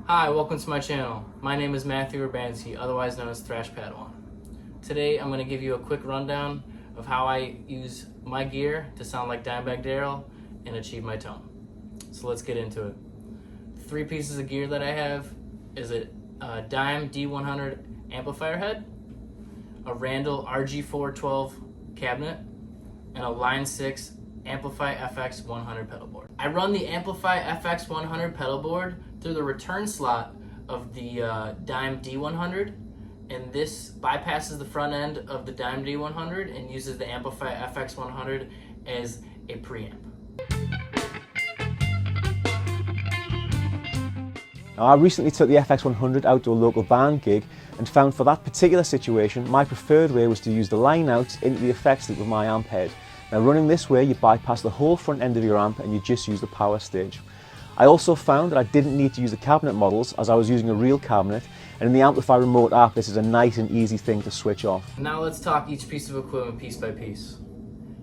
Hi, welcome to my channel. My name is Matthew Urbanski, otherwise known as Thrash Padawan. Today I'm going to give you a quick rundown of how I use my gear to sound like Dimebag Daryl and achieve my tone. So let's get into it. Three pieces of gear that I have is a Dime D100 amplifier head, a Randall RG412 cabinet, and a Line 6 Amplify FX 100 pedal board. I run the Amplify FX 100 pedal board through the return slot of the Dime D100, and this bypasses the front end of the Dime D100 and uses the Amplify FX 100 as a preamp. Now, I recently took the FX100 out to a local band gig and found for that particular situation my preferred way was to use the line outs into the effects loop of my amp head. Now, running this way you bypass the whole front end of your amp and you just use the power stage. I also found that I didn't need to use the cabinet models as I was using a real cabinet, and in the Amplify remote app this is a nice and easy thing to switch off. Now let's talk each piece of equipment piece by piece.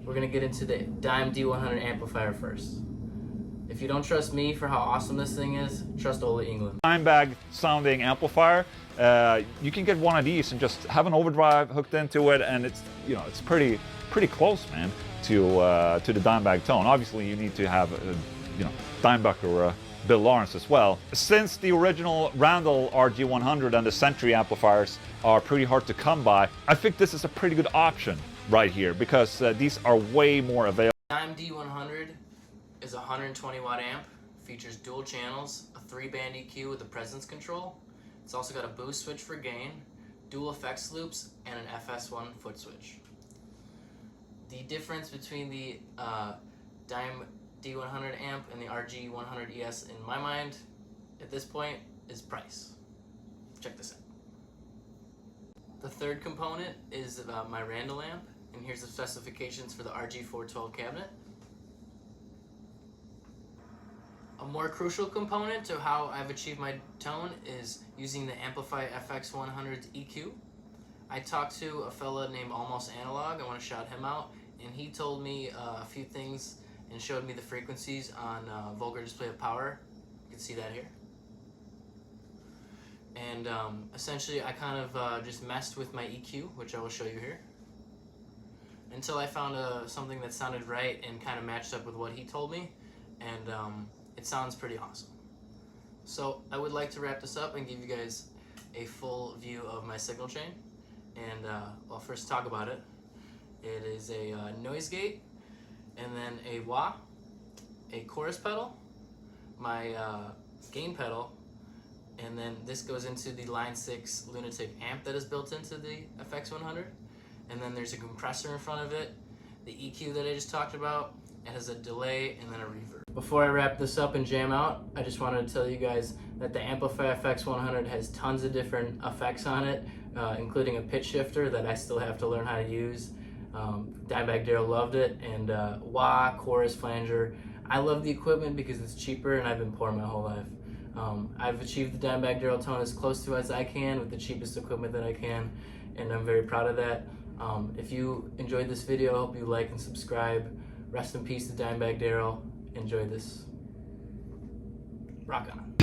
We're going to get into the Dime D100 amplifier first. If you don't trust me for how awesome this thing is, trust Ole England. Dimebag sounding amplifier. You can get one of these and just have an overdrive hooked into it, and it's pretty close, man, to the Dimebag tone. Obviously, you need to have Dimebag or Bill Lawrence as well. Since the original Randall RG100 and the Sentry amplifiers are pretty hard to come by, I think this is a pretty good option right here because these are way more available. Dime D100 is a 120 watt amp, features dual channels, a 3-band EQ with a presence control. It's also got a boost switch for gain, dual effects loops, and an FS1 foot switch. The difference between the Dime D100 amp and the RG100 ES in my mind at this point is price. Check this out. The third component is my Randall amp, and here's the specifications for the RG412 cabinet. A more crucial component to how I've achieved my tone is using the Amplify FX 100's EQ. I talked to a fella named Almost Analog, I want to shout him out, and he told me a few things and showed me the frequencies on Vulgar Display of Power. You can see that here. And essentially I kind of just messed with my EQ, which I will show you here, until I found something that sounded right and kind of matched up with what he told me, and it sounds pretty awesome. So I would like to wrap this up and give you guys a full view of my signal chain. And I'll first talk about it. It is a noise gate, and then a wah, a chorus pedal, my gain pedal, and then this goes into the Line 6 Lunatic amp that is built into the FX100. And then there's a compressor in front of it, the EQ that I just talked about. It has a delay and then a reverb. Before I wrap this up and jam out, I just wanted to tell you guys that the Amplify FX 100 has tons of different effects on it, including a pitch shifter that I still have to learn how to use. Dimebag Daryl loved it, and wah, chorus, flanger. I love the equipment because it's cheaper and I've been poor my whole life. I've achieved the Dimebag Daryl tone as close to as I can with the cheapest equipment that I can, and I'm very proud of that. If you enjoyed this video, I hope you like and subscribe. Rest in peace to Dimebag Daryl. Enjoy this. Rock on.